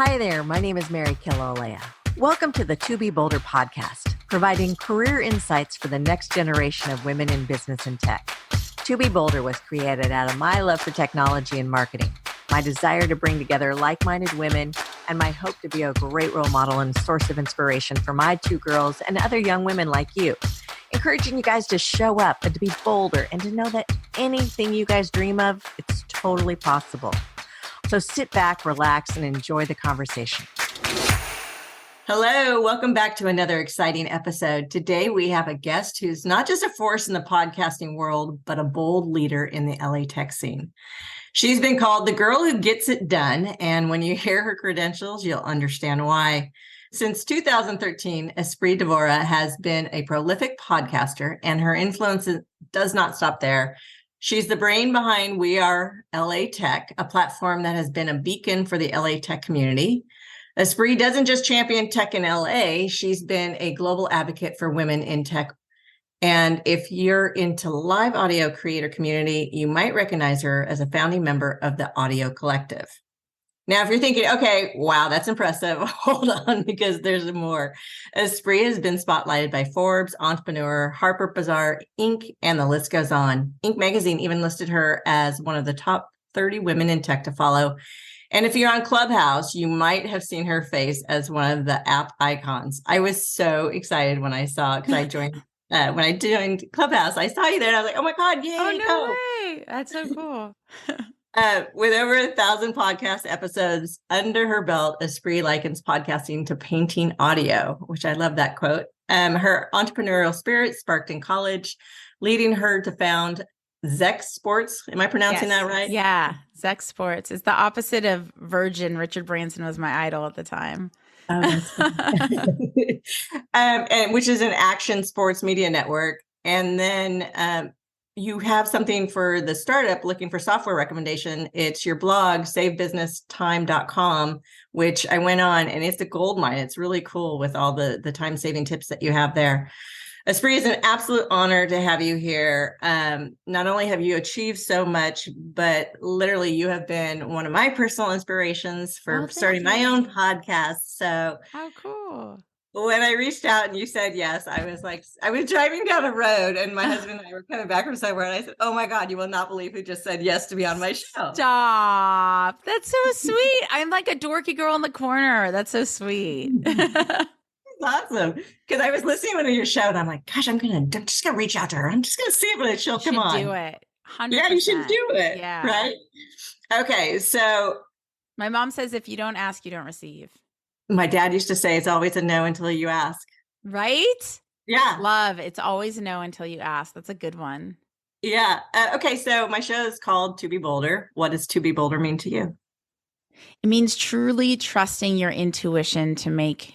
Hi there, my name is Mary Kilolea. Welcome to the To Be Bolder podcast, providing career insights for the next generation of women in business and tech. To Be Bolder was created out of my love for technology and marketing, my desire to bring together like-minded women, and my hope to be a great role model and source of inspiration for my two girls and other young women like you, encouraging you guys to show up and to be bolder and to know that anything you guys dream of, it's totally possible. So sit back, relax, and enjoy the conversation. Hello, welcome back to another exciting episode. Today we have a guest who's not just a force in the podcasting world, but a bold leader in the LA tech scene. She's been called the girl who gets it done, and when you hear her credentials, you'll understand why. Since 2013, Espree Devora has been a prolific podcaster, and her influence does not stop there. She's the brain behind We Are LA Tech, a platform that has been a beacon for the LA tech community. Espree doesn't just champion tech in LA, she's been a global advocate for women in tech. And if you're into live audio creator community, you might recognize her as a founding member of the Audio Collective. Now, if you're thinking, okay, wow, that's impressive, hold on, because there's more. Espree has been spotlighted by Forbes, Entrepreneur, Harper Bazaar, Inc., and the list goes on. Inc. magazine even listed her as one of the top 30 women in tech to follow. And if you're on Clubhouse, you might have seen her face as one of the app icons. I was so excited when I saw it because I joined when I joined Clubhouse. I saw you there and I was like, oh my God, yay. Oh, no way. That's so cool. With over 1,000 podcast episodes under her belt, Espree likens podcasting to painting audio, which I love that quote. Her entrepreneurial spirit sparked in college, leading her to found Zex Sports. Am I pronouncing that right? Yeah, Zex Sports. It's the opposite of Virgin. Richard Branson was my idol at the time. Oh, that's funny. And which is an action sports media network. And then you have something for the startup looking for software recommendation. It's your blog, savebusinesstime.com, which I went on, and it's a goldmine. It's really cool with all the time-saving tips that you have there. Espree, it's an absolute honor to have you here. Not only have you achieved so much, but literally you have been one of my personal inspirations for starting my own podcast. So how cool. When I reached out and you said yes, I was driving down a road and my husband and I were coming back from somewhere and I said, oh my God, you will not believe who just said yes to be on my show. Stop. That's so sweet. I'm like a dorky girl in the corner. That's so sweet. Awesome. Because I was listening to your show and I'm like, gosh, I'm just going to reach out to her. I'm just going to see if she'll come on. Do it. 100%. Yeah, you should do it. Yeah. Right. Okay. So my mom says, if you don't ask, you don't receive. My dad used to say, it's always a no until you ask. Right? Yeah. Love. It's always a no until you ask. That's a good one. Yeah. Okay. So my show is called To Be Bolder. What does To Be Bolder mean to you? It means truly trusting your intuition to make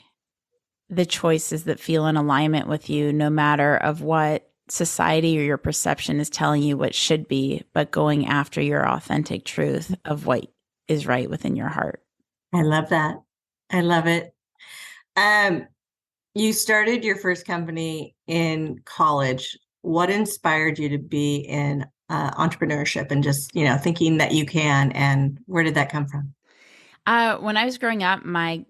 the choices that feel in alignment with you, no matter of what society or your perception is telling you what should be, but going after your authentic truth of what is right within your heart. I love that. I love it. You started your first company in college. What inspired you to be in entrepreneurship and just, thinking that you can, and where did that come from? When I was growing up, my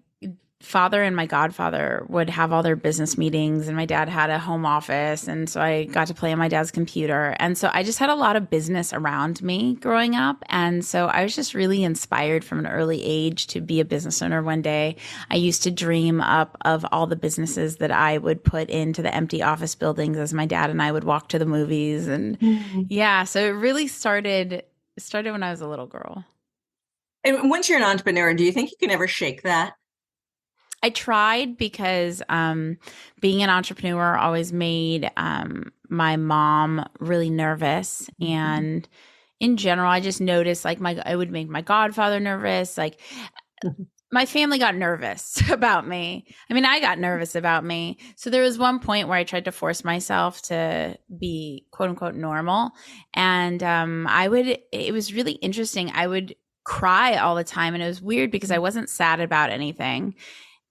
father and my godfather would have all their business meetings, and my dad had a home office. And so I got to play on my dad's computer. And so I just had a lot of business around me growing up. And so I was just really inspired from an early age to be a business owner one day. I used to dream up of all the businesses that I would put into the empty office buildings as my dad and I would walk to the movies. And so it really started when I was a little girl. And once you're an entrepreneur, do you think you can ever shake that? I tried because being an entrepreneur always made my mom really nervous. And in general, I just noticed I would make my godfather nervous. Like my family got nervous about me. I mean, I got nervous about me. So there was one point where I tried to force myself to be quote unquote normal. And it was really interesting. I would cry all the time. And it was weird because I wasn't sad about anything.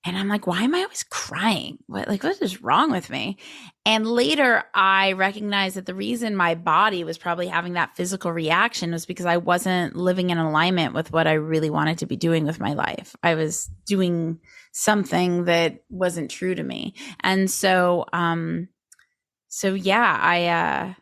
And I'm like, why am I always crying? What is wrong with me? And later I recognized that the reason my body was probably having that physical reaction was because I wasn't living in alignment with what I really wanted to be doing with my life. I was doing something that wasn't true to me. And so yeah,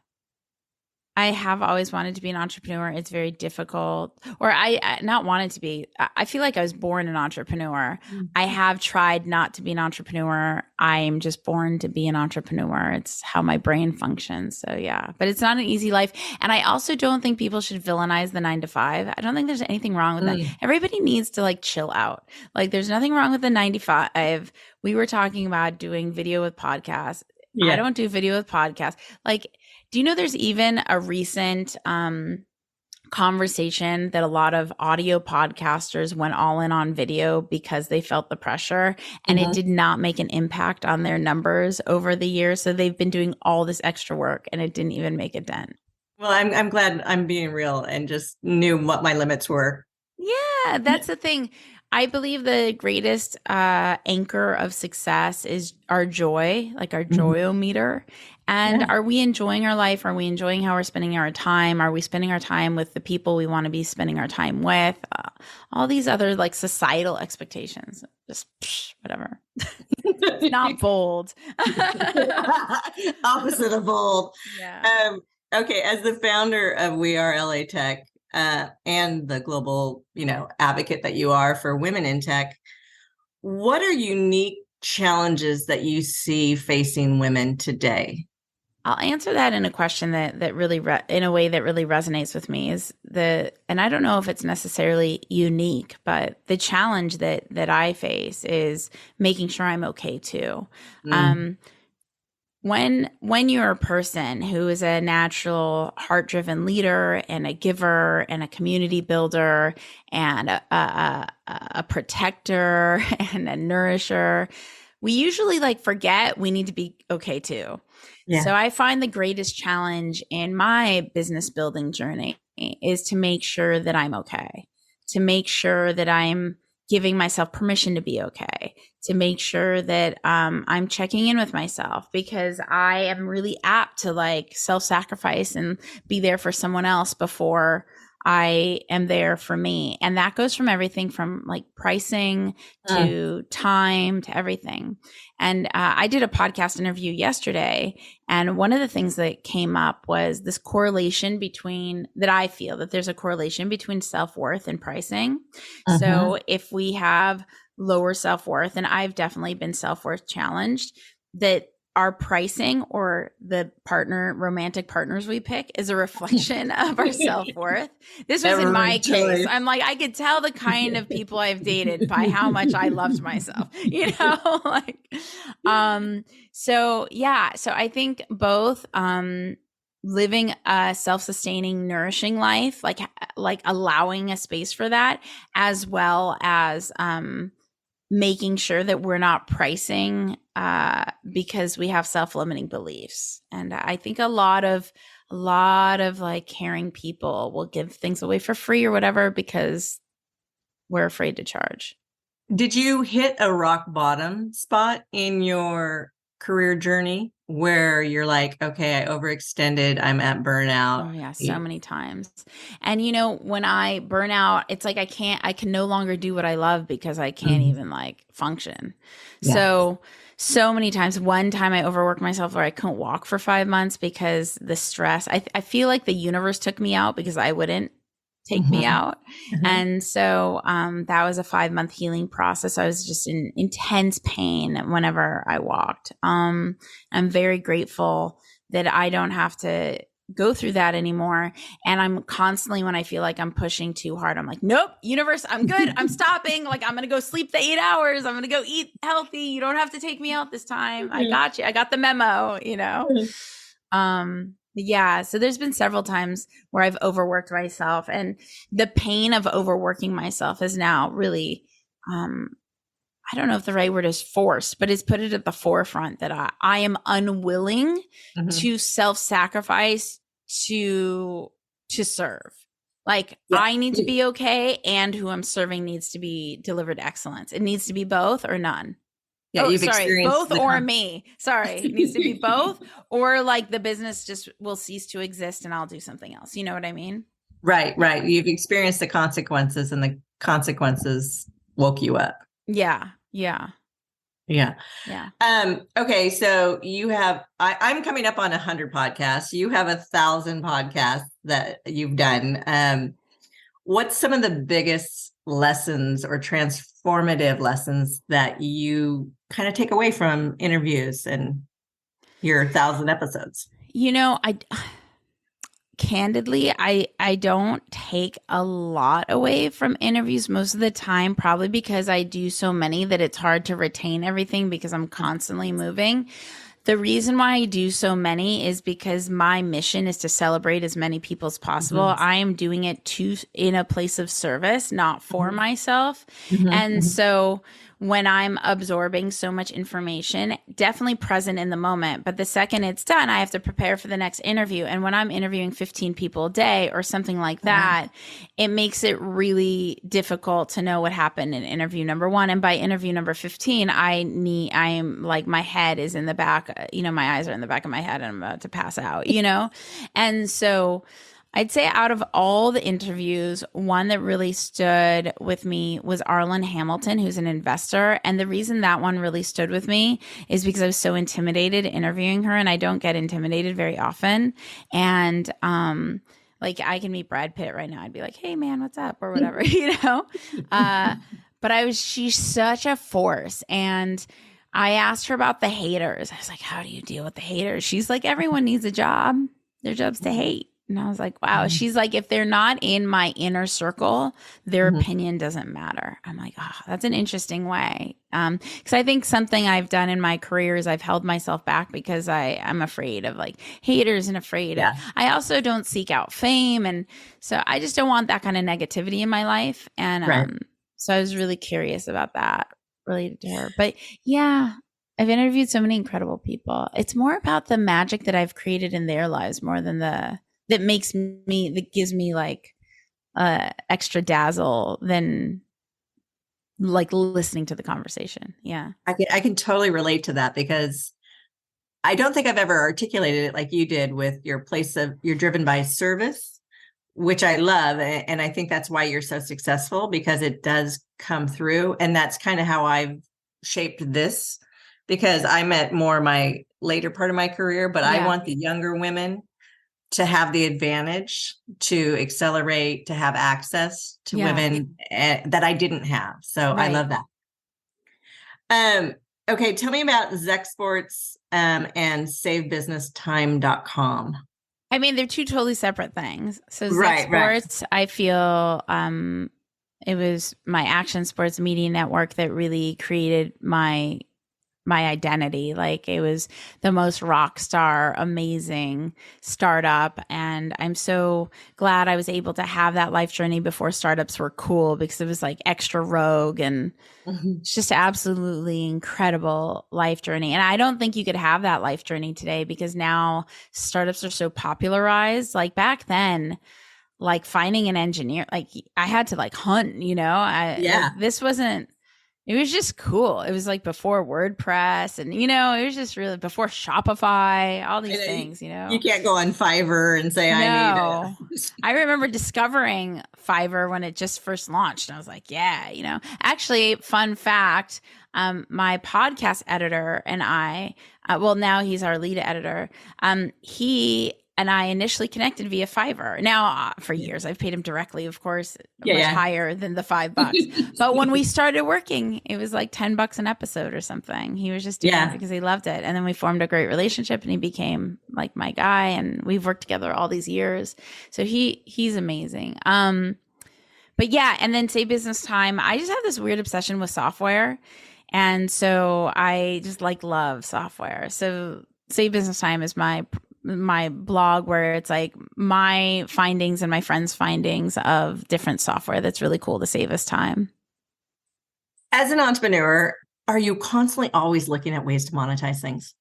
I have always wanted to be an entrepreneur. It's very difficult, or I not wanted to be. I feel like I was born an entrepreneur. I have tried not to be an entrepreneur. I'm just born to be an entrepreneur. It's how my brain functions. So yeah, but it's not an easy life. And I also don't think people should villainize the 9 to 5. I don't think there's anything wrong with that. Everybody needs to like chill out. Like there's nothing wrong with the 9 to 5. We were talking about doing video with podcasts. Yeah. I don't do video with podcasts. Like, do you know there's even a recent conversation that a lot of audio podcasters went all in on video because they felt the pressure, and it did not make an impact on their numbers over the years. So they've been doing all this extra work and it didn't even make a dent. Well, I'm glad I'm being real and just knew what my limits were. Yeah, that's the thing. I believe the greatest anchor of success is our joy, like our joyometer. And are we enjoying our life? Are we enjoying how we're spending our time? Are we spending our time with the people we want to be spending our time with? All these other like societal expectations, just whatever. Not bold. Opposite of bold. Yeah. Okay, as the founder of We Are LA Tech, and the global, advocate that you are for women in tech, what are unique challenges that you see facing women today? I'll answer that in a question that really, in a way that really resonates with me and I don't know if it's necessarily unique, but the challenge that I face is making sure I'm okay too. When you're a person who is a natural heart-driven leader and a giver and a community builder and a protector and a nourisher, we usually forget we need to be okay too. Yeah. So I find the greatest challenge in my business building journey is to make sure that I'm okay, to make sure that I'm giving myself permission to be okay, to make sure that I'm checking in with myself, because I am really apt to self-sacrifice and be there for someone else before I am there for me. And that goes from everything from pricing to time to everything. And I did a podcast interview yesterday, and one of the things that came up was this correlation that I feel that there's a correlation between self-worth and pricing. So if we have lower self-worth, and I've definitely been self-worth challenged, that our pricing or the romantic partners we pick is a reflection of our self-worth. This was in my case. I'm I could tell the kind of people I've dated by how much I loved myself, so yeah. So I think both, living a self-sustaining, nourishing life, like allowing a space for that, as well as, making sure that we're not pricing because we have self-limiting beliefs. And I think a lot of caring people will give things away for free or whatever because we're afraid to charge. Did you hit a rock bottom spot in your career journey where you're okay, I overextended, I'm at burnout? Oh yeah, so many times. And when I burn out, it's I can no longer do what I love because I can't even function. Yeah. So many times. One time I overworked myself where I couldn't walk for 5 months because the stress, I feel like the universe took me out because I wouldn't take me out. And so that was a 5-month healing process. I was just in intense pain whenever I walked. I'm very grateful that I don't have to go through that anymore. And I'm constantly, when I feel like I'm pushing too hard, I'm nope, universe, I'm good. I'm stopping. I'm going to go sleep the 8 hours. I'm going to go eat healthy. You don't have to take me out this time. I got you. I got the memo, Yeah. So there's been several times where I've overworked myself, and the pain of overworking myself is now really, I don't know if the right word is forced, but it's put it at the forefront that I am unwilling to self-sacrifice to serve. Like Yeah. I need to be okay and who I'm serving needs to be delivered excellence. It needs to be both or none. Yeah, Oh, you've sorry, experienced both or me. Sorry, it needs to be both or like the business just will cease to exist and I'll do something else. You know what I mean? right, right. You've experienced the consequences and the consequences woke you up. Yeah. Yeah. Yeah. Yeah. Okay. So you have, I'm coming up on 100 podcasts. You have 1,000 podcasts that you've done. What's some of the biggest lessons or transformative lessons that you kind of take away from interviews and your 1,000 episodes? I candidly, I don't take a lot away from interviews most of the time, probably because I do so many that it's hard to retain everything because I'm constantly moving. The reason why I do so many is because my mission is to celebrate as many people as possible. Mm-hmm. I am doing it in a place of service, not for myself. And Mm-hmm. so when I'm absorbing so much information, definitely present in the moment. But the second it's done, I have to prepare for the next interview. And when I'm interviewing 15 people a day or something like that, it makes it really difficult to know what happened in interview number 1. And by interview number 15, I am like, my head is in the back, my eyes are in the back of my head and I'm about to pass out, And so I'd say out of all the interviews, one that really stood with me was Arlen Hamilton, who's an investor. And the reason that one really stood with me is because I was so intimidated interviewing her, and I don't get intimidated very often. And like I can meet Brad Pitt right now. I'd be like, hey man, what's up? Or whatever, but she's such a force. And I asked her about the haters. I was like, how do you deal with the haters? She's like, everyone needs a job. Their job's to hate. And I was like, wow. She's like, if they're not in my inner circle, their opinion doesn't matter. I'm like, oh, that's an interesting way. Because I think something I've done in my career is I've held myself back because I'm afraid of like haters and afraid of, I also don't seek out fame. And so I just don't want that kind of negativity in my life. And so I was really curious about that related to her. But yeah, I've interviewed so many incredible people. It's more about the magic that I've created in their lives more than that gives me like extra dazzle than like listening to the conversation. Yeah. I can totally relate to that because I don't think I've ever articulated it like you did with you're driven by service, which I love. And I think that's why you're so successful, because it does come through. And that's kind of how I've shaped this, because I'm at more my later part of my career, but I want the younger women to have the advantage to accelerate, to have access to women that I didn't have. So I love that. Okay. Tell me about Zech Sports and SaveBusinessTime.com. I mean, they're two totally separate things. So Zech Sports, I feel it was my action sports media network that really created my identity. Like it was the most rock star, amazing startup. And I'm so glad I was able to have that life journey before startups were cool, because it was like extra rogue and it's just absolutely incredible life journey. And I don't think you could have that life journey today, because now startups are so popularized. Like back then, like finding an engineer, like I had to like hunt, like, this wasn't, it was just cool. It was like before WordPress and, it was just really before Shopify, all these things, You can't go on Fiverr and say, I need it. I remember discovering Fiverr when it just first launched. And I was like, actually, fun fact, my podcast editor and I, now he's our lead editor. He and I initially connected via Fiverr. Now, for years, I've paid him directly, of course, much higher than the $5. But when we started working, it was like $10 an episode or something. He was just doing it because he loved it. And then we formed a great relationship and he became like my guy. And we've worked together all these years. So he's amazing. But yeah, and then Say Business Time, I just have this weird obsession with software. And so I just like love software. So Say Business Time is my blog where it's like my findings and my friends' findings of different software that's really cool to save us time. As an entrepreneur, are you constantly always looking at ways to monetize things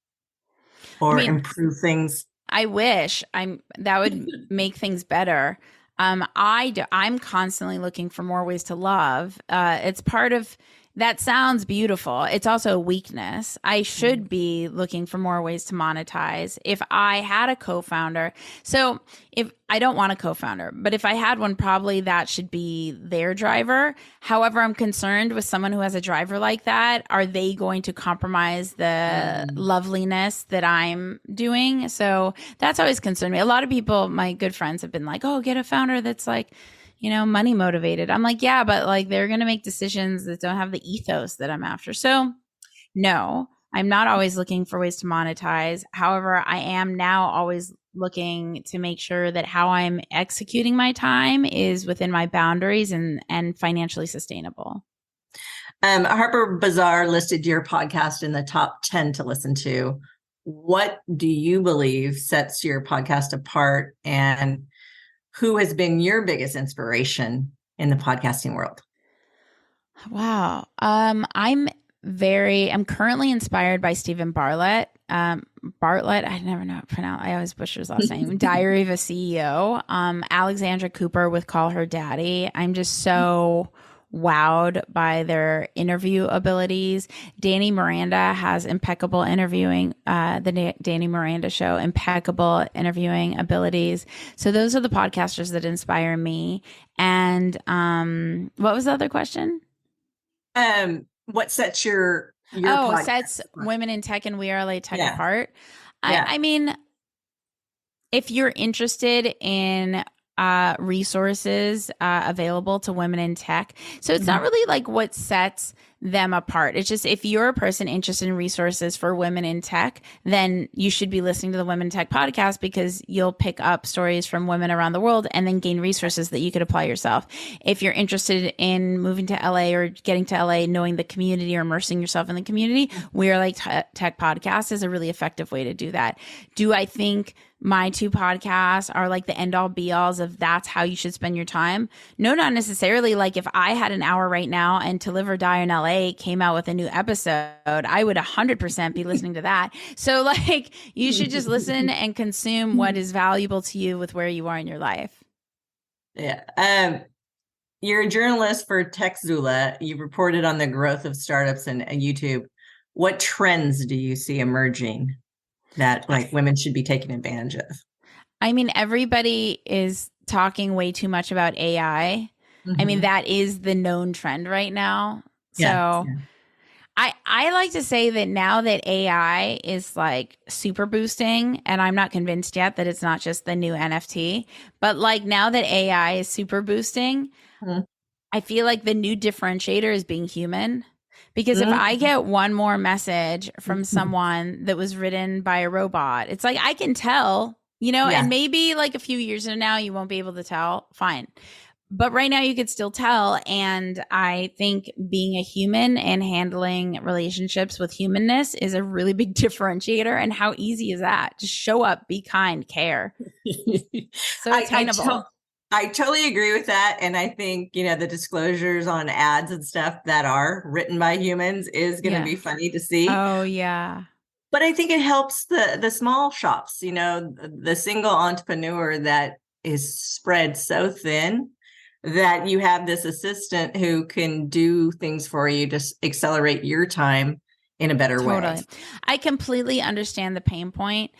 or improve things? I wish that would make things better. I'm constantly looking for more ways to love. It's part of that sounds beautiful. It's also a weakness. I should be looking for more ways to monetize. If I had a co-founder, so if I don't want a co-founder, but if I had one, probably that should be their driver. However, I'm concerned with someone who has a driver like that. Are they going to compromise the loveliness that I'm doing? So that's always concerned me. A lot of people, my good friends, have been like, oh, get a founder that's like, money motivated. I'm like, yeah, but like they're going to make decisions that don't have the ethos that I'm after. So no, I'm not always looking for ways to monetize. However, I am now always looking to make sure that how I'm executing my time is within my boundaries and financially sustainable. Harper Bazaar listed your podcast in the top 10 to listen to. What do you believe sets your podcast apart, and who has been your biggest inspiration in the podcasting world? Wow. I'm currently inspired by Stephen Bartlett. Bartlett, I never know how to pronounce. I always butcher his last name. Diary of a CEO. Alexandra Cooper with Call Her Daddy. I'm just so wowed by their interview abilities. Danny Miranda has impeccable interviewing, the Danny Miranda Show, impeccable interviewing abilities. So those are the podcasters that inspire me. And what was the other question? What sets your podcast sets apart? Women in Tech and We Are LA Tech Yeah. apart. Yeah. I mean, if you're interested in resources available to women in tech. So it's not really like what sets them apart. It's just if you're a person interested in resources for women in tech, then you should be listening to the Women in Tech podcast, because you'll pick up stories from women around the world and then gain resources that you could apply yourself. If you're interested in moving to LA or getting to LA, knowing the community or immersing yourself in the community, We Are Like Tech podcast is a really effective way to do that. Do I think my two podcasts are like the end all be alls of that's how you should spend your time? No, not necessarily. Like if I had an hour right now and To Live or Die in LA came out with a new episode, I would 100% be listening to that. So like you should just listen and consume what is valuable to you with where you are in your life. Yeah. You're a journalist for TechZula. You've reported on the growth of startups and YouTube. What trends do you see emerging that like women should be taking advantage of? I mean, everybody is talking way too much about AI. I mean, that is the known trend right now. So I like to say that now that AI is like super boosting, and I'm not convinced yet that it's not just the new NFT, but like now that AI is super boosting, I feel like the new differentiator is being human. Because if I get one more message from someone that was written by a robot, it's like I can tell, and maybe like a few years from now, you won't be able to tell. Fine. But right now you could still tell. And I think being a human and handling relationships with humanness is a really big differentiator. And how easy is that? Just show up, be kind, care. So attainable. I totally agree with that. And I think, the disclosures on ads and stuff that are written by humans is going to be funny to see. Oh, yeah. But I think it helps the small shops, the single entrepreneur that is spread so thin that you have this assistant who can do things for you to accelerate your time in a better way. I completely understand the pain point.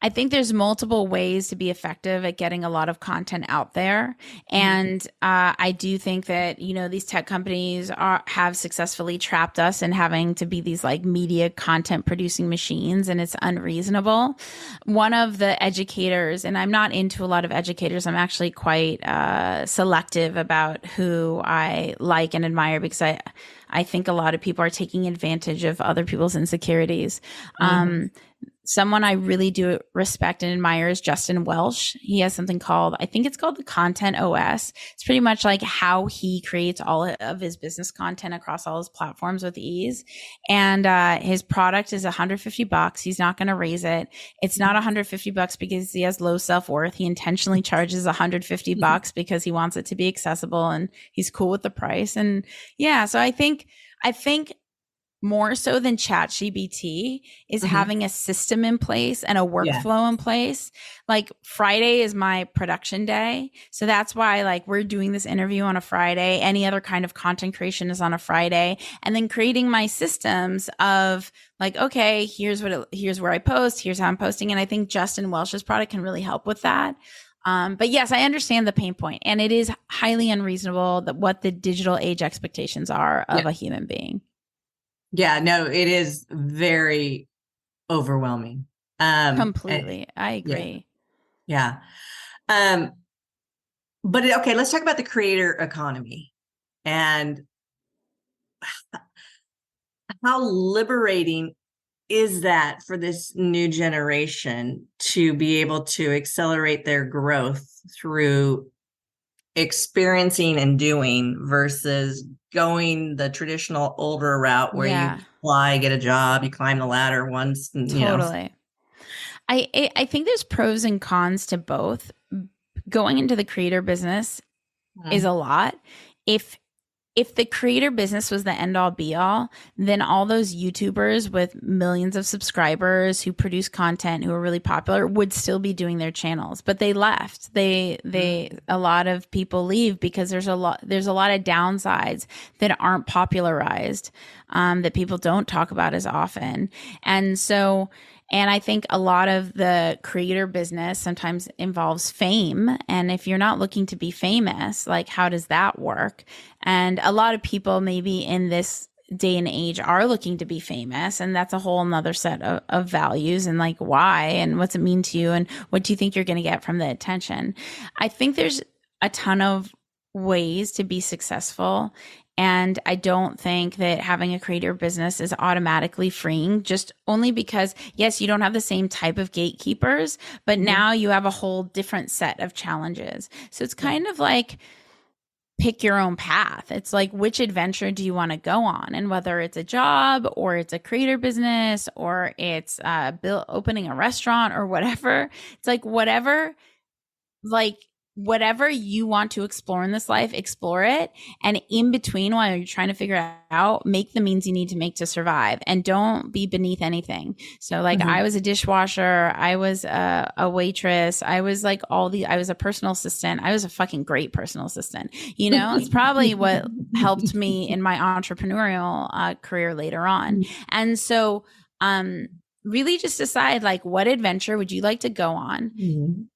I think there's multiple ways to be effective at getting a lot of content out there. And I do think that, these tech companies have successfully trapped us in having to be these like media content producing machines, and it's unreasonable. One of the educators, and I'm not into a lot of educators, I'm actually quite selective about who I like and admire, because I think a lot of people are taking advantage of other people's insecurities. Someone I really do respect and admire is Justin Welsh. He has something called, I think it's called the Content OS. It's pretty much like how he creates all of his business content across all his platforms with ease. And his product is $150. He's not going to raise it. It's not $150 because he has low self-worth. He intentionally charges $150 because he wants it to be accessible, and he's cool with the price. And yeah, so I think more so than ChatGPT is having a system in place and a workflow in place. Like Friday is my production day. So that's why like we're doing this interview on a Friday. Any other kind of content creation is on a Friday. And then creating my systems of like, okay, here's where I post, here's how I'm posting. And I think Justin Welsh's product can really help with that. But yes, I understand the pain point, and it is highly unreasonable that what the digital age expectations are of a human being. Yeah, no, it is very overwhelming. Completely. I agree. Yeah. But okay, let's talk about the creator economy and how liberating is that for this new generation to be able to accelerate their growth through experiencing and doing versus going the traditional older route where you apply, get a job, you climb the ladder once, totally. I think there's pros and cons to both. Going into the creator business is a lot. If the creator business was the end all be all, then all those YouTubers with millions of subscribers who produce content, who are really popular, would still be doing their channels. But they left. A lot of people leave because there's a lot of downsides that aren't popularized, that people don't talk about as often. And I think a lot of the creator business sometimes involves fame. And if you're not looking to be famous, like how does that work? And a lot of people maybe in this day and age are looking to be famous. And that's a whole nother set of values and like why and what's it mean to you and what do you think you're going to get from the attention? I think there's a ton of ways to be successful. And I don't think that having a creator business is automatically freeing, just only because, yes, you don't have the same type of gatekeepers, but now you have a whole different set of challenges. So it's kind of like pick your own path. It's like, which adventure do you want to go on? And whether it's a job or it's a creator business or it's opening a restaurant or whatever, it's like whatever you want to explore in this life, explore it. And in between, while you're trying to figure it out, make the means you need to make to survive and don't be beneath anything. So like I was a dishwasher. I was a waitress. I was like I was a personal assistant. I was a fucking great personal assistant. It's probably what helped me in my entrepreneurial career later on. And so really just decide like, what adventure would you like to go on?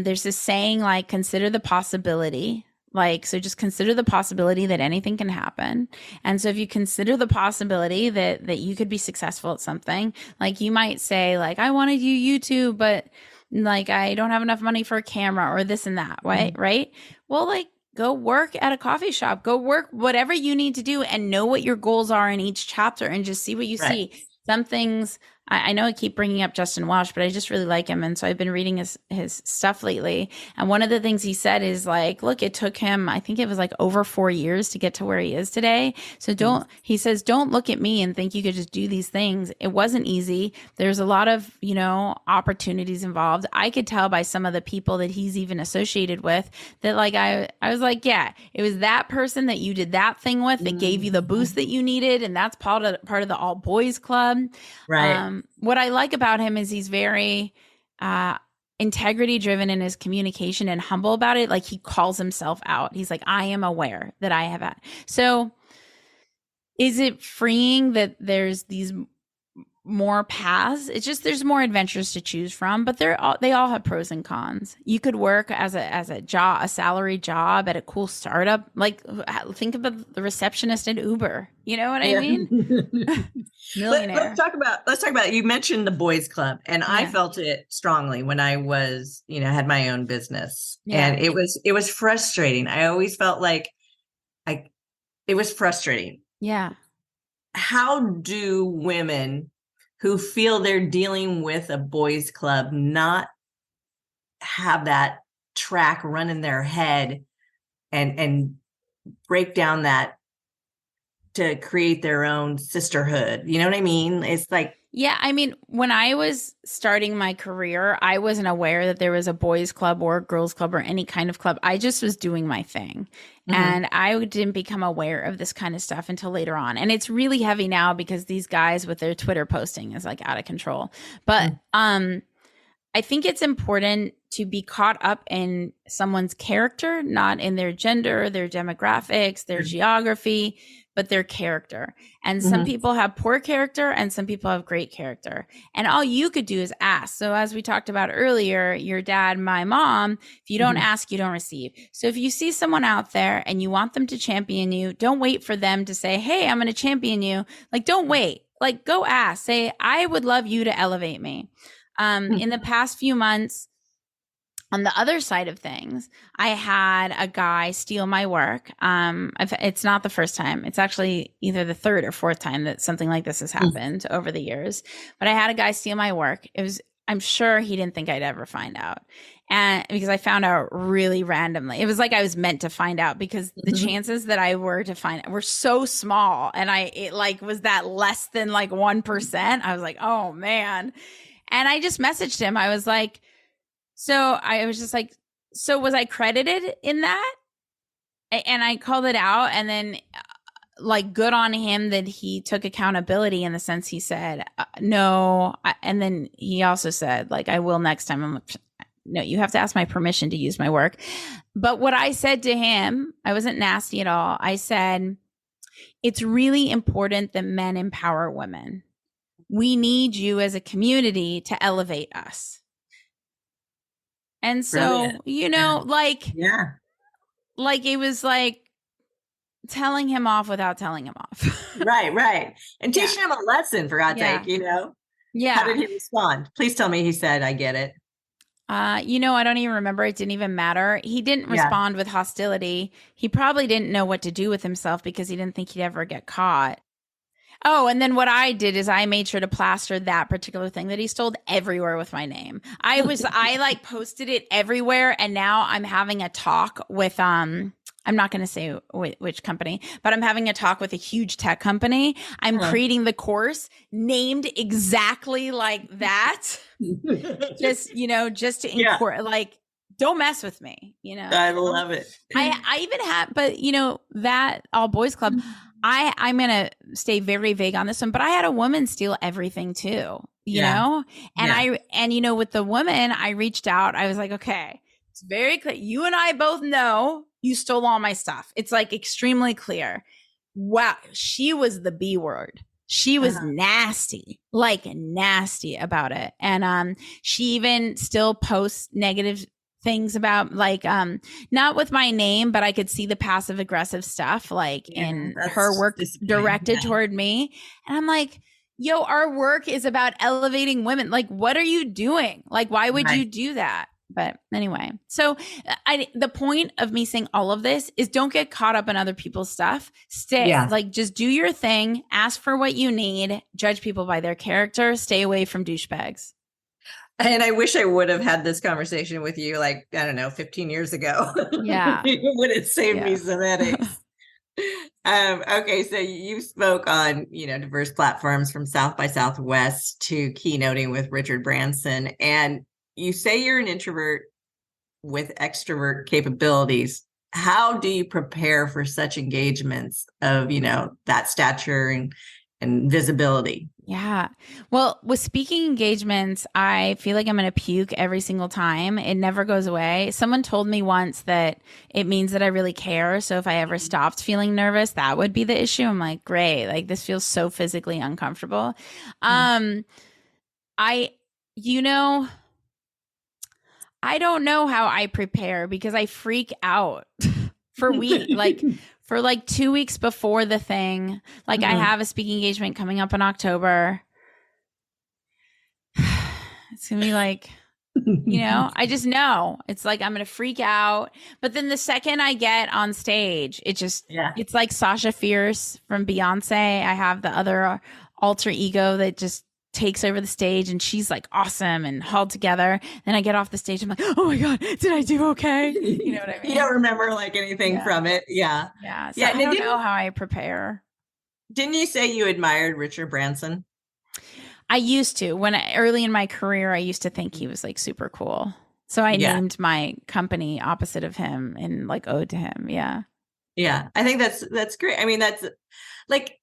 There's this saying like, consider the possibility. So just consider the possibility that anything can happen. And so if you consider the possibility that you could be successful at something, like you might say like, I want to do YouTube, but like, I don't have enough money for a camera or this and that, right? Well, like, go work at a coffee shop, go work whatever you need to do and know what your goals are in each chapter and just see what you see. Some things, I know I keep bringing up Justin Welsh, but I just really like him. And so I've been reading his stuff lately. And one of the things he said is like, look, it took him, I think it was like over 4 years to get to where he is today. So he says, don't look at me and think you could just do these things. It wasn't easy. There's a lot of, opportunities involved. I could tell by some of the people that he's even associated with that like, I was like, yeah, it was that person that you did that thing with that gave you the boost that you needed. And that's part of the all boys club. Right. What I like about him is he's very integrity driven in his communication and humble about it. Like he calls himself out. He's like, I am aware that I have that. So is it freeing that there's these more paths? It's just there's more adventures to choose from, but they all have pros and cons. You could work as a job, a salary job at a cool startup. Like think about the receptionist at Uber. You know what I mean? Millionaire. Let's talk about. You mentioned the boys club, and I felt it strongly when I was, had my own business, and it was frustrating. I always felt like it was frustrating. Yeah. How do women who feel they're dealing with a boys club not have that track run in their head and break down that to create their own sisterhood. You know what I mean? It's like, Yeah, I mean, when I was starting my career, I wasn't aware that there was a boys' club or a girls' club or any kind of club. I just was doing my thing. And I didn't become aware of this kind of stuff until later on. And it's really heavy now because these guys with their Twitter posting is like out of control. But I think it's important to be caught up in someone's character, not in their gender, their demographics, their geography, but their character. And some people have poor character and some people have great character. And all you could do is ask. So as we talked about earlier, your dad, my mom, if you don't ask, you don't receive. So if you see someone out there and you want them to champion you, don't wait for them to say, hey, I'm going to champion you. Like, don't wait. Like, go ask. Say, I would love you to elevate me. In the past few months, on the other side of things, I had a guy steal my work. It's not the first time. It's actually either the third or fourth time that something like this has happened over the years. But I had a guy steal my work. I'm sure he didn't think I'd ever find out. And because I found out really randomly, it was like I was meant to find out because the chances that I were to find were so small. And it like was that less than like 1%. I was like, oh man. And I just messaged him. I was like, so was I credited in that? And I called it out. And then like, good on him that he took accountability in the sense he said, no. And then he also said, like, I will next time. I'm like, no, you have to ask my permission to use my work. But what I said to him, I wasn't nasty at all. I said, it's really important that men empower women. We need you as a community to elevate us. And so, like it was like telling him off without telling him off. Right. And teaching him a lesson, for God's sake, Yeah. How did he respond? Please tell me he said, I get it. I don't even remember. It didn't even matter. He didn't respond with hostility. He probably didn't know what to do with himself because he didn't think he'd ever get caught. Oh, and then what I did is I made sure to plaster that particular thing that he stole everywhere with my name. I like posted it everywhere. And now I'm having a talk with, I'm not going to say which company, but I'm having a talk with a huge tech company. I'm creating the course named exactly like that. just to like, don't mess with me, I love it. I even have, but that all boys club, I'm going to stay very vague on this one, but I had a woman steal everything too, you know? And with the woman, I reached out, I was like, okay, it's very clear. You and I both know you stole all my stuff. It's like extremely clear. Wow. She was the B word. She was nasty about it. And, she even still posts negative things about like not with my name, but I could see the passive aggressive stuff like in her work directed toward me. And I'm like, yo, our work is about elevating women. Like, what are you doing? Like, why would you do that? But anyway, so the point of me saying all of this is don't get caught up in other people's stuff. Like, just do your thing, ask for what you need, judge people by their character, stay away from douchebags. And I wish I would have had this conversation with you, like, I don't know, 15 years ago. Yeah. It would have saved me some headaches. Okay. So you spoke on, diverse platforms from South by Southwest to keynoting with Richard Branson. And you say you're an introvert with extrovert capabilities. How do you prepare for such engagements of, that stature and visibility? Yeah. Well, with speaking engagements, I feel like I'm going to puke every single time. It never goes away. Someone told me once that it means that I really care. So if I ever stopped feeling nervous, that would be the issue. I'm like, great. Like, this feels so physically uncomfortable. I don't know how I prepare because I freak out for weeks. For like 2 weeks before the thing, like I have a speaking engagement coming up in October. It's going to be like, I just know it's like, I'm going to freak out. But then the second I get on stage, it's like Sasha Fierce from Beyonce. I have the other alter ego that just takes over the stage and she's like awesome and hauled together. Then I get off the stage. I'm like, oh my God, did I do okay? You know what I mean? You don't remember like anything from it. Yeah. Yeah. So I don't know how I prepare. Didn't you say you admired Richard Branson? I used to. Early in my career, I used to think he was like super cool. So I Yeah. named my company opposite of him and like ode to him. Yeah. Yeah. I think that's great. I mean, that's like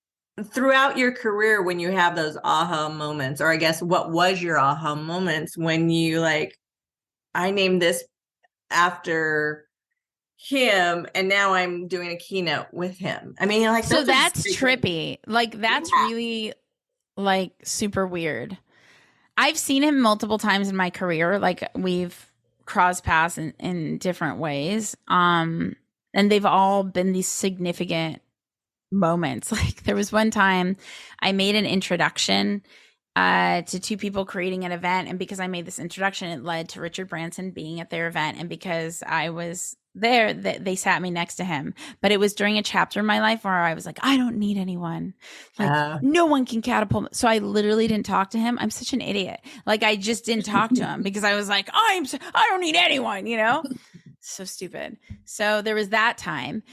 throughout your career when you have those aha moments, or I guess what was your aha moments when you like, I named this after him and now I'm doing a keynote with him. I mean, like, So those are that's scary things. trippy. Like that's Yeah. really like super weird. I've seen him multiple times in my career. Like we've crossed paths in different ways. And they've all been these significant moments. Like there was one time I made an introduction to two people creating an event. And because I made this introduction, it led to Richard Branson being at their event. And because I was there, they sat me next to him. But it was during a chapter in my life where I was like, I don't need anyone. Like, no one can catapult me. So I literally didn't talk to him. I'm such an idiot. Like, I just didn't talk to him because I was like, I don't need anyone, you know? So stupid. So there was that time.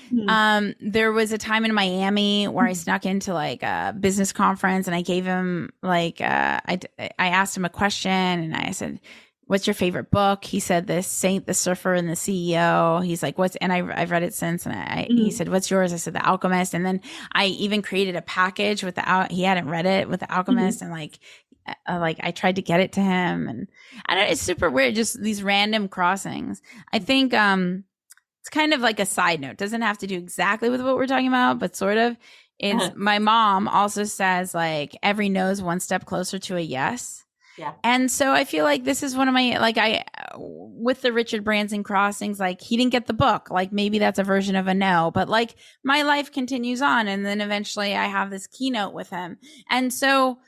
There was a time in Miami where I snuck into like a business conference and I gave him like I asked him a question and I said, "What's your favorite book?" He said, "The Saint, the Surfer, and the CEO." He's like, "What's?" And I've read it since. And he said, "What's yours?" I said, "The Alchemist." And then I even created a package with he hadn't read it with the Alchemist and like I tried to get it to him, and I don't. It's super weird, just these random crossings. I think it's kind of like a side note. Doesn't have to do exactly with what we're talking about, but sort of. Is my mom also says like every no is one step closer to a yes. Yeah. And so I feel like this is one of my with the Richard Branson crossings, like he didn't get the book. Like maybe that's a version of a no, but like my life continues on, and then eventually I have this keynote with him, and so.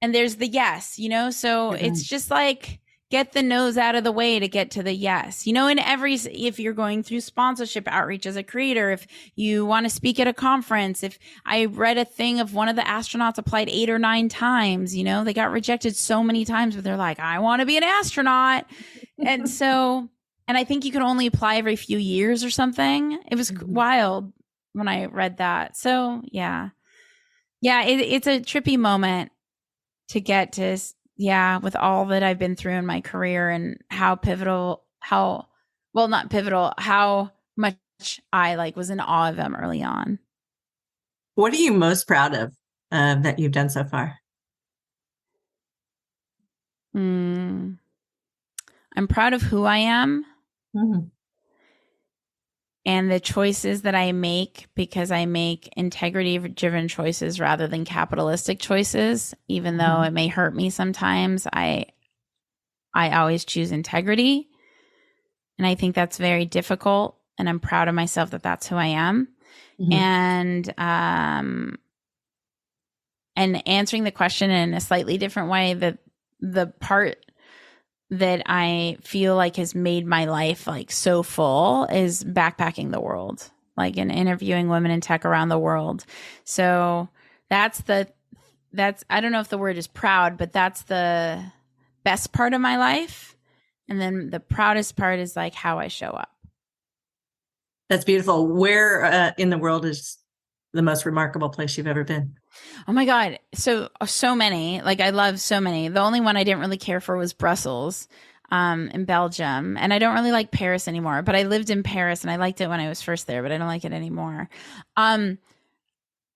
And there's the yes, you know? So it's just like get the no's out of the way to get to the yes, you know, if you're going through sponsorship outreach as a creator, if you want to speak at a conference, if I read a thing of one of the astronauts applied 8 or 9 times, you know, they got rejected so many times, but they're like, I want to be an astronaut. And so, and I think you can only apply every few years or something. It was wild when I read that. So yeah. Yeah. It's a trippy moment to get to, with all that I've been through in my career and how much I like was in awe of them early on. What are you most proud of that you've done so far? I'm proud of who I am and the choices that I make, because I make integrity-driven choices rather than capitalistic choices. Even though it may hurt me sometimes, I always choose integrity. And I think that's very difficult. And I'm proud of myself that that's who I am. And answering the question in a slightly different way, that the part that I feel like has made my life like so full is backpacking the world, like in interviewing women in tech around the world. So that's I don't know if the word is proud, but that's the best part of my life. And then the proudest part is like how I show up. That's beautiful. Where in the world is the most remarkable place you've ever been? Oh my God. So many, like I love so many. The only one I didn't really care for was Brussels, in Belgium. And I don't really like Paris anymore, but I lived in Paris and I liked it when I was first there, but I don't like it anymore.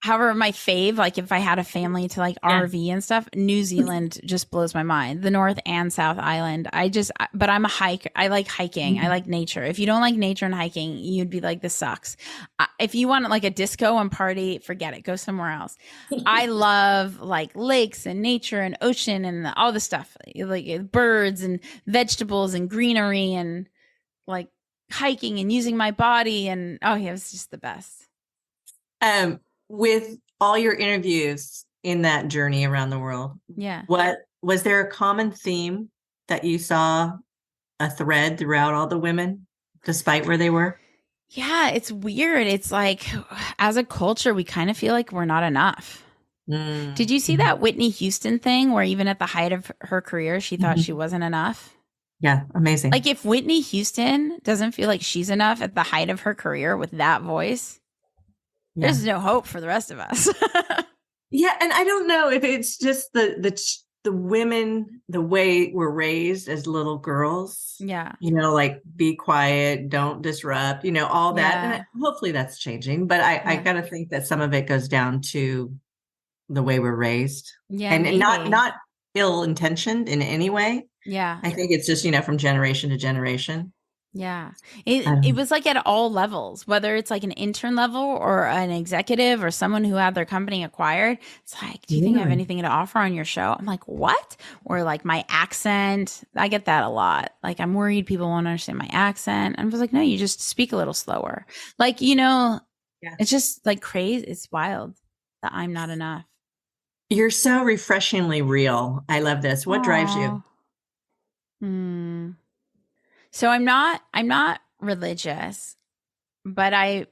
However, my fave, like if I had a family to like RV and stuff, New Zealand just blows my mind. The North and South Island. But I'm a hiker. I like hiking. I like nature. If you don't like nature and hiking, you'd be like, this sucks. If you want like a disco and party, forget it. Go somewhere else. I love like lakes and nature and ocean and all the stuff, like birds and vegetables and greenery and like hiking and using my body. And it was just the best. With all your interviews in that journey around the world, what was there a common theme that you saw, a thread throughout all the women, despite where they were? Yeah, it's weird. It's like, as a culture, we kind of feel like we're not enough. Did you see that Whitney Houston thing where even at the height of her career, she thought she wasn't enough? Yeah, amazing. Like if Whitney Houston doesn't feel like she's enough at the height of her career with that voice, Yeah. There's no hope for the rest of us. Yeah. And I don't know if it's just the women, the way we're raised as little girls, Yeah. like be quiet, don't disrupt, all that. And Yeah. hopefully that's changing. But I Yeah. got to think that some of it goes down to the way we're raised, Yeah, and not maybe. ill intentioned in any way. Yeah. I think it's just, from generation to generation. Yeah. It was like at all levels, whether it's like an intern level or an executive or someone who had their company acquired. It's like, do you think I have Really? anything to offer on your show? I'm like, what? Or like my accent. I get that a lot. Like, I'm worried people won't understand my accent. And I was like, no, you just speak a little slower. Like, Yeah. it's just like crazy. It's wild that I'm not enough. You're so refreshingly real. I love this. What drives you? Aw. So I'm not religious, but I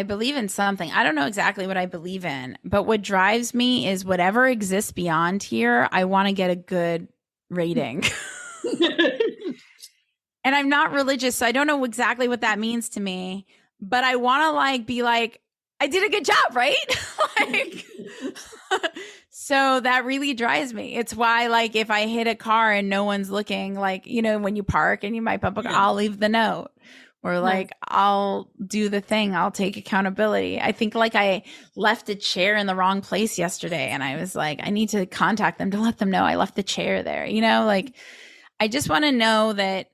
believe in something. I don't know exactly what I believe in, but what drives me is whatever exists beyond here, I want to get a good rating. And I'm not religious, so I don't know exactly what that means to me, but I want to like be like, I did a good job, right? Like, so that really drives me. It's why, like, if I hit a car and no one's looking, like, when you park and you might bump a car, I'll leave the note. Or like, I'll do the thing. I'll take accountability. I think like I left a chair in the wrong place yesterday. And I was like, I need to contact them to let them know I left the chair there. Like I just want to know that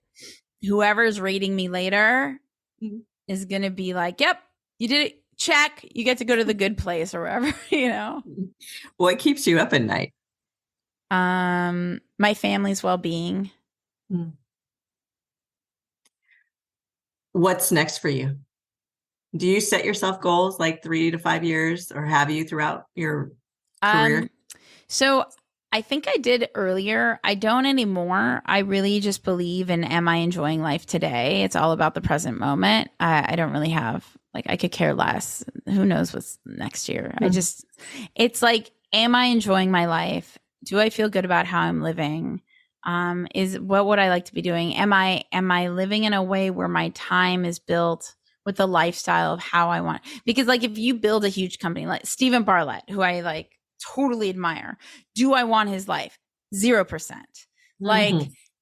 whoever's rating me later is going to be like, yep, you did it. Check. You get to go to the good place or wherever, What keeps you up at night? My family's well-being. What's next for you? Do you set yourself goals like 3 to 5 years, or have you throughout your career? So I think I did earlier. I don't anymore. I really just believe in, am I enjoying life today? It's all about the present moment. I don't really have, like, I could care less. Who knows what's next year? It's like, am I enjoying my life? Do I feel good about how I'm living? Is what would I like to be doing? Am I living in a way where my time is built with the lifestyle of how I want? Because like, if you build a huge company like Stephen Bartlett, who I like totally admire, do I want his life? 0%. Like,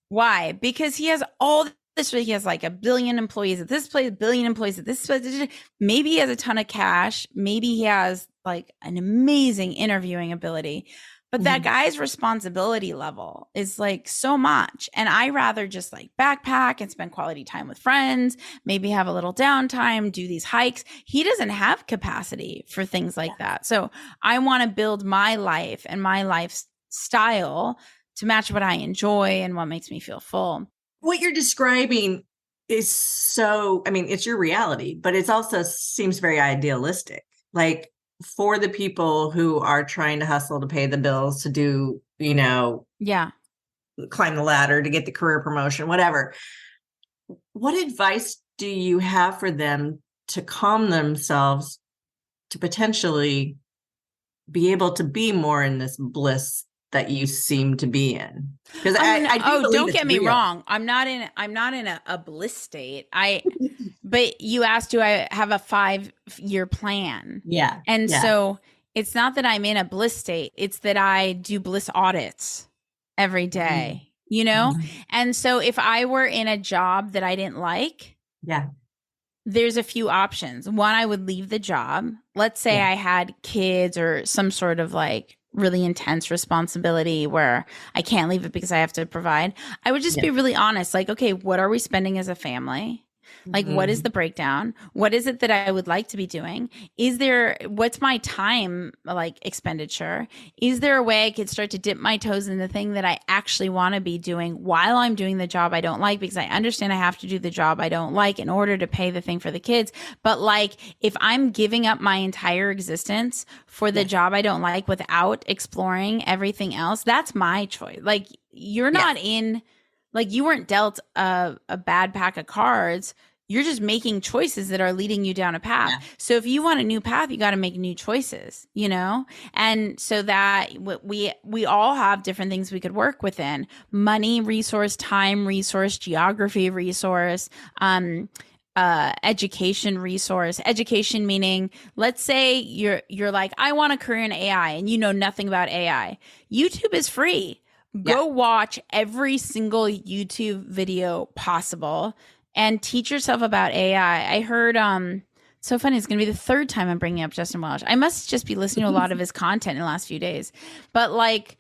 why? Because he has all this, he has like 1 billion employees at this place, 1 billion employees at this place. Maybe he has a ton of cash. Maybe he has like an amazing interviewing ability. But that guy's responsibility level is like so much. And I rather just like backpack and spend quality time with friends, maybe have a little downtime, do these hikes. He doesn't have capacity for things like that. So I want to build my life and my lifestyle to match what I enjoy and what makes me feel full. What you're describing is it's your reality, but it also seems very idealistic. Like, for the people who are trying to hustle to pay the bills, to do, climb the ladder, to get the career promotion, whatever. What advice do you have for them to calm themselves, to potentially be able to be more in this bliss that you seem to be in? Because don't get me wrong. I'm not in a bliss state. But you asked, do I have a 5-year plan? Yeah. And so it's not that I'm in a bliss state. It's that I do bliss audits every day, And so if I were in a job that I didn't like, there's a few options. One, I would leave the job. Let's say I had kids or some sort of like really intense responsibility where I can't leave it because I have to provide. I would just be really honest. Like, okay, what are we spending as a family? Like, what is the breakdown? What is it that I would like to be doing? What's my time like expenditure? Is there a way I could start to dip my toes in the thing that I actually want to be doing while I'm doing the job I don't like? Because I understand I have to do the job I don't like in order to pay the thing for the kids. But like, if I'm giving up my entire existence for the job I don't like without exploring everything else, that's my choice. Like, you're not like, you weren't dealt a bad pack of cards. You're just making choices that are leading you down a path. Yeah. So if you want a new path, you got to make new choices, And so that we all have different things we could work within: money resource, time resource, geography resource, education resource. Education meaning, let's say you're like, I want a career in AI and you know nothing about AI. YouTube is free. Go watch every single YouTube video possible and teach yourself about AI. I heard so funny, it's going to be the third time I'm bringing up Justin Welsh. I must just be listening to a lot of his content in the last few days. But like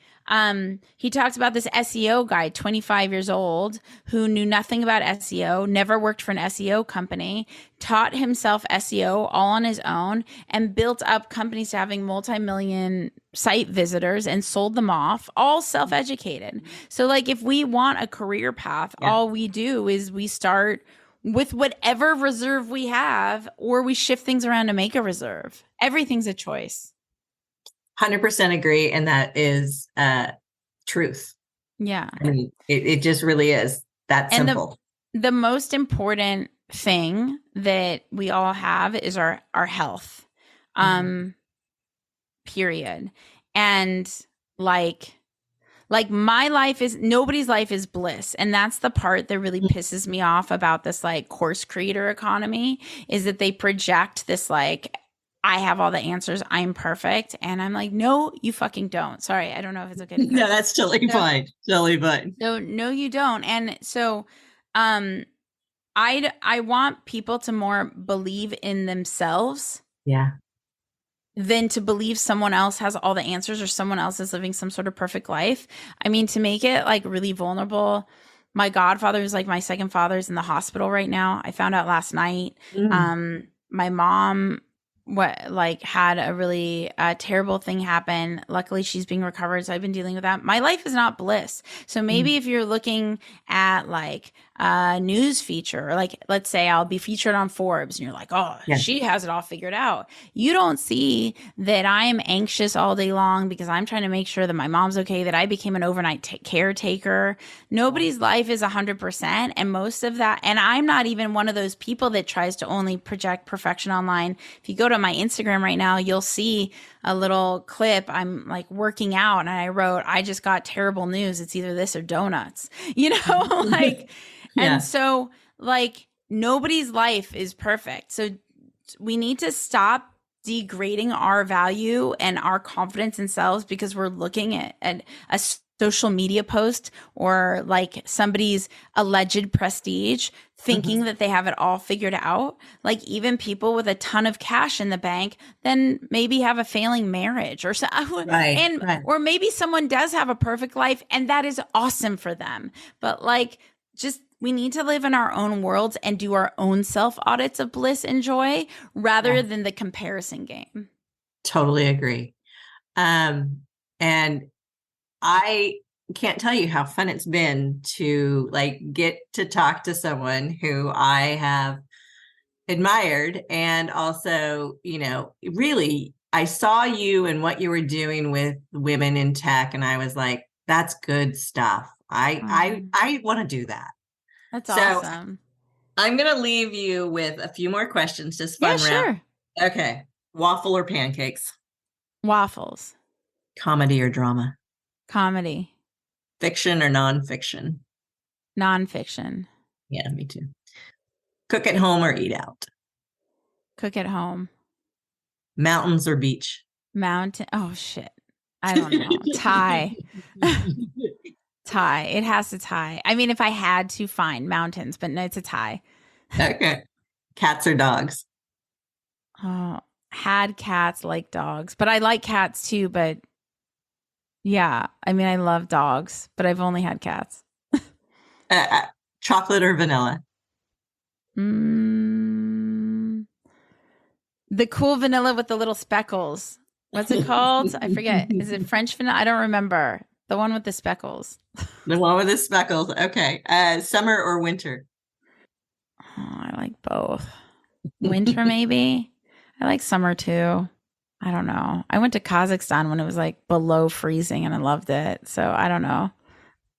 he talked about this SEO guy, 25 years old, who knew nothing about SEO, never worked for an SEO company, taught himself SEO all on his own, and built up companies to having multi-million site visitors and sold them off, all self-educated. So like if we want a career path, all we do is we start with whatever reserve we have, or we shift things around to make a reserve. Everything's a choice. 100% agree. And that is truth. Yeah. I mean, it just really is that simple. The most important thing that we all have is our health. Period. And like my life is, nobody's life is bliss. And that's the part that really pisses me off about this like course creator economy, is that they project this like, I have all the answers, I'm perfect. And I'm like, no, you fucking don't. Sorry, I don't know if it's okay. No, that's totally fine. Totally fine. No, you don't. And so I want people to more believe in themselves. Yeah. Than to believe someone else has all the answers or someone else is living some sort of perfect life. I mean, to make it like really vulnerable, my godfather, who's like my second father, is in the hospital right now. I found out last night. My mom had a really terrible thing happen. Luckily, she's being recovered, so I've been dealing with that. My life is not bliss. So maybe if you're looking at like a news feature, or like let's say I'll be featured on Forbes, and you're like, oh, she has it all figured out. You don't see that I am anxious all day long because I'm trying to make sure that my mom's okay, that I became an overnight caretaker. Nobody's life is 100%, and most of that, and I'm not even one of those people that tries to only project perfection online. If you go to my Instagram right now, you'll see a little clip. I'm like working out and I wrote, I just got terrible news. It's either this or donuts, you know, like, and so like nobody's life is perfect. So we need to stop degrading our value and our confidence in selves because we're looking at a social media post or like somebody's alleged prestige, thinking that they have it all figured out. Like even people with a ton of cash in the bank then maybe have a failing marriage or so, or maybe someone does have a perfect life and that is awesome for them. But like just we need to live in our own worlds and do our own self audits of bliss and joy rather than the comparison game. Totally agree. And I can't tell you how fun it's been to like get to talk to someone who I have admired. And also, you know, really, I saw you and what you were doing with women in tech. And I was like, that's good stuff. I want to do that. That's awesome. I'm going to leave you with a few more questions. Just fun round. Sure. Okay. Waffle or pancakes? Waffles. Comedy or drama? Comedy. Fiction or nonfiction? Nonfiction. Yeah, me too. Cook at home or eat out? Cook at home. Mountains or beach? Mountain. Oh, shit. I don't know. Tie. Tie. It has to tie. I mean, if I had to, fine. Mountains, but no, it's a tie. Okay. Cats or dogs? Oh, had cats, like dogs. But I like cats too, but yeah. I mean, I love dogs, but I've only had cats. Chocolate or vanilla? The cool vanilla with the little speckles. What's it called? I forget. Is it French vanilla? I don't remember. The one with the speckles. The one with the speckles. Okay. Summer or winter? Oh, I like both. Winter, maybe. I like summer too. I don't know. I went to Kazakhstan when it was like below freezing and I loved it. So I don't know.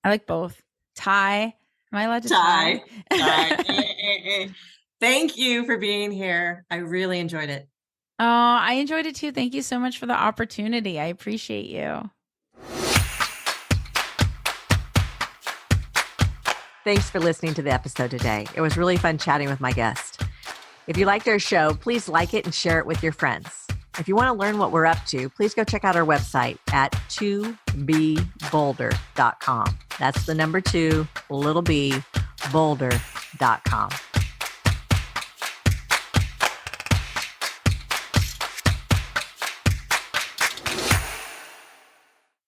I like both. Tie. Am I allowed to tie? Thank you for being here. I really enjoyed it. Oh, I enjoyed it too. Thank you so much for the opportunity. I appreciate you. Thanks for listening to the episode today. It was really fun chatting with my guest. If you liked our show, please like it and share it with your friends. If you want to learn what we're up to, please go check out our website at 2bboulder.com. That's the number 2, little b, boulder.com.